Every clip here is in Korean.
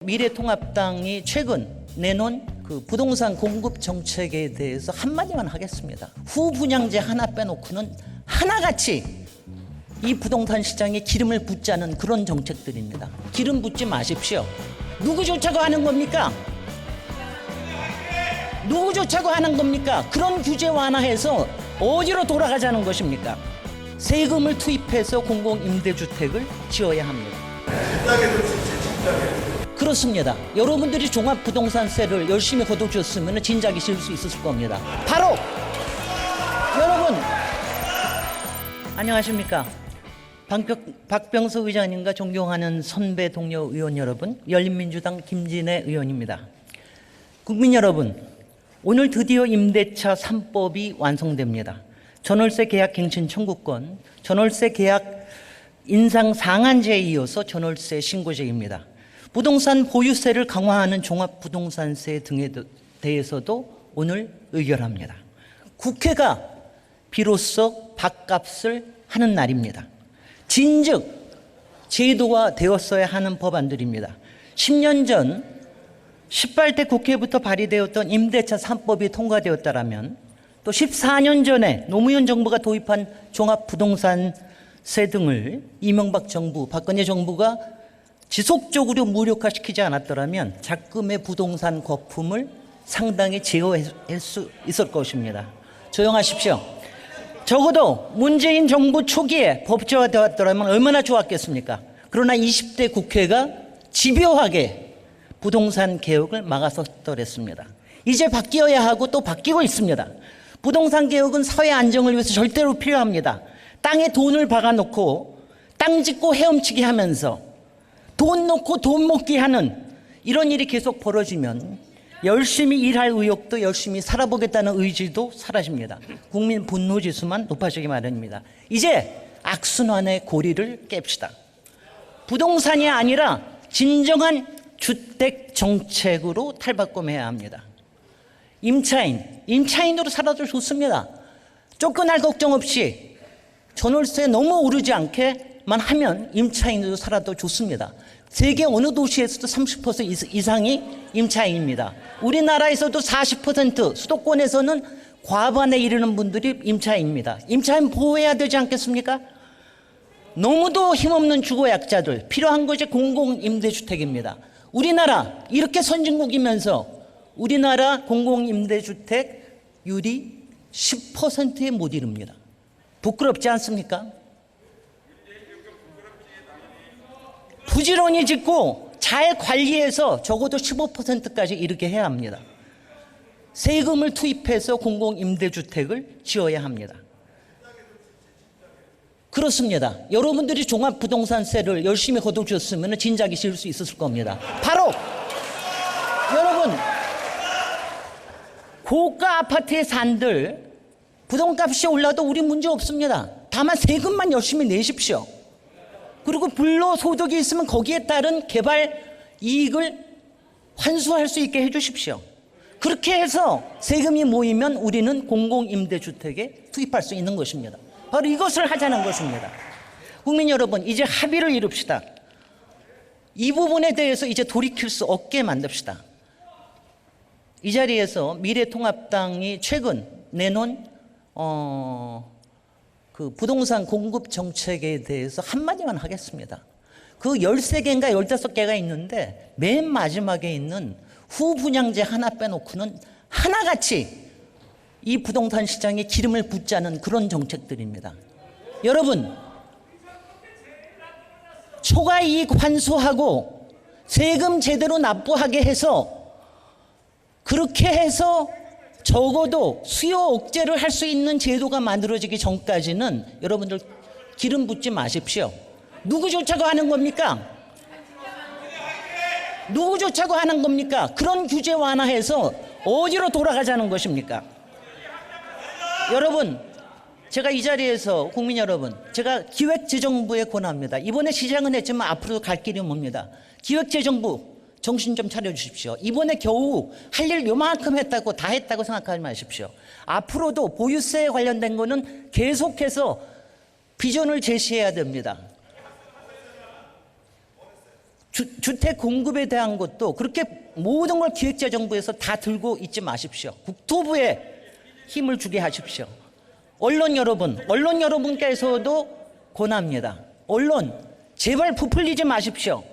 미래통합당이 최근 내놓은 그 부동산 공급 정책에 대해서 한마디만 하겠습니다. 후분양제 하나 빼놓고는 하나같이 이 부동산 시장에 기름을 붓자는 그런 정책들입니다. 기름 붓지 마십시오. 누구 좋자고 하는 겁니까? 누구 좋자고 하는 겁니까? 그런 규제 완화해서 어디로 돌아가자는 것입니까? 세금을 투입해서 공공임대주택을 지어야 합니다. 그렇습니다. 여러분들이 종합부동산세를 열심히 걷어주었으면 진작에 지을 수 있었을 겁니다. 바로 여러분 안녕하십니까? 박병석 의장님과 존경하는 선배 동료 의원 여러분, 열린민주당 김진애 의원입니다. 국민 여러분, 오늘 드디어 임대차 3법이 완성됩니다. 전월세 계약 갱신 청구권, 전월세 계약 인상 상한제에 이어서 전월세 신고제입니다. 부동산 보유세를 강화하는 종합부동산세 등에 대해서도 오늘 의결합니다. 국회가 비로소 밥값을 하는 날입니다. 진즉 제도화 되었어야 하는 법안들입니다. 10년 전 18대 국회부터 발의되었던 임대차 3법이 통과되었다면 또 14년 전에 노무현 정부가 도입한 종합부동산세 등을 이명박 정부, 박근혜 정부가 지속적으로 무력화시키지 않았더라면 작금의 부동산 거품을 상당히 제어할 수 있을 것입니다. 조용하십시오. 적어도 문재인 정부 초기에 법제화되었더라면 얼마나 좋았겠습니까? 그러나 20대 국회가 집요하게 부동산 개혁을 막아섰더랬습니다. 이제 바뀌어야 하고 또 바뀌고 있습니다. 부동산 개혁은 사회 안정을 위해서 절대로 필요합니다. 땅에 돈을 박아놓고 땅 짓고 헤엄치기 하면서 돈 놓고 돈 먹기 하는 이런 일이 계속 벌어지면 열심히 일할 의욕도, 열심히 살아보겠다는 의지도 사라집니다. 국민 분노지수만 높아지기 마련입니다. 이제 악순환의 고리를 깹시다. 부동산이 아니라 진정한 주택 정책으로 탈바꿈해야 합니다. 임차인으로 살아도 좋습니다. 쫓겨날 걱정 없이 전월세 너무 오르지 않게만 하면 임차인으로 살아도 좋습니다. 세계 어느 도시에서도 30% 이상이 임차인입니다. 우리나라에서도 40%, 수도권에서는 과반에 이르는 분들이 임차인입니다. 임차인 보호해야 되지 않겠습니까? 너무도 힘없는 주거약자들, 필요한 것이 공공임대주택입니다. 우리나라 이렇게 선진국이면서 우리나라 공공임대주택률이 10%에 못 이릅니다. 부끄럽지 않습니까? 부지런히 짓고 잘 관리해서 적어도 15%까지 이르게 해야 합니다. 세금을 투입해서 공공임대주택을 지어야 합니다. 그렇습니다. 여러분들이 종합부동산세를 열심히 걷어주었으면 진작에 지을 수 있었을 겁니다. 바로 여러분 고가 아파트에 산들 부동값이 올라도 우리 문제 없습니다. 다만 세금만 열심히 내십시오. 그리고 불로소득이 있으면 거기에 따른 개발 이익을 환수할 수 있게 해주십시오. 그렇게 해서 세금이 모이면 우리는 공공임대주택에 투입할 수 있는 것입니다. 바로 이것을 하자는 것입니다. 국민 여러분, 이제 합의를 이룹시다. 이 부분에 대해서 이제 돌이킬 수 없게 만듭시다. 이 자리에서 미래통합당이 최근 내놓은 그 부동산 공급 정책에 대해서 한마디만 하겠습니다. 그 13개인가 15개가 있는데 맨 마지막에 있는 후분양제 하나 빼놓고는 하나같이 이 부동산 시장에 기름을 붓자는 그런 정책들입니다. 여러분, 초과이익 환수하고 세금 제대로 납부하게 해서 그렇게 해서 적어도 수요 억제를 할 수 있는 제도가 만들어지기 전까지는 여러분들 기름 붓지 마십시오. 누구 좋자고 하는 겁니까? 누구 좋자고 하는 겁니까? 그런 규제 완화해서 어디로 돌아가자는 것입니까? 여러분, 제가 이 자리에서 국민 여러분, 제가 기획재정부에 권합니다. 이번에 시작은 했지만 앞으로 갈 길이 멉니다. 기획재정부 정신 좀 차려주십시오. 이번에 겨우 할 일 요만큼 했다고 다 했다고 생각하지 마십시오. 앞으로도 보유세에 관련된 거는 계속해서 비전을 제시해야 됩니다. 주택 공급에 대한 것도 그렇게 모든 걸 기획재 정부에서 다 들고 있지 마십시오. 국토부에 힘을 주게 하십시오. 언론 여러분께서도 권합니다. 언론 제발 부풀리지 마십시오.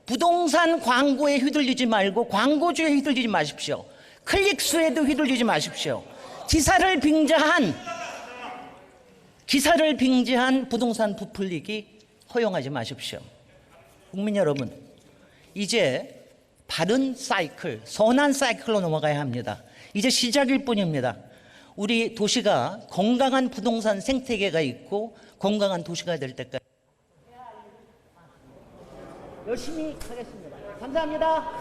부동산 광고에 휘둘리지 말고 광고주에 휘둘리지 마십시오. 클릭수에도 휘둘리지 마십시오. 기사를 빙자한 부동산 부풀리기 허용하지 마십시오. 국민 여러분, 이제 바른 사이클, 선한 사이클로 넘어가야 합니다. 이제 시작일 뿐입니다. 우리 도시가 건강한 부동산 생태계가 있고 건강한 도시가 될 때까지 열심히 하겠습니다. 감사합니다.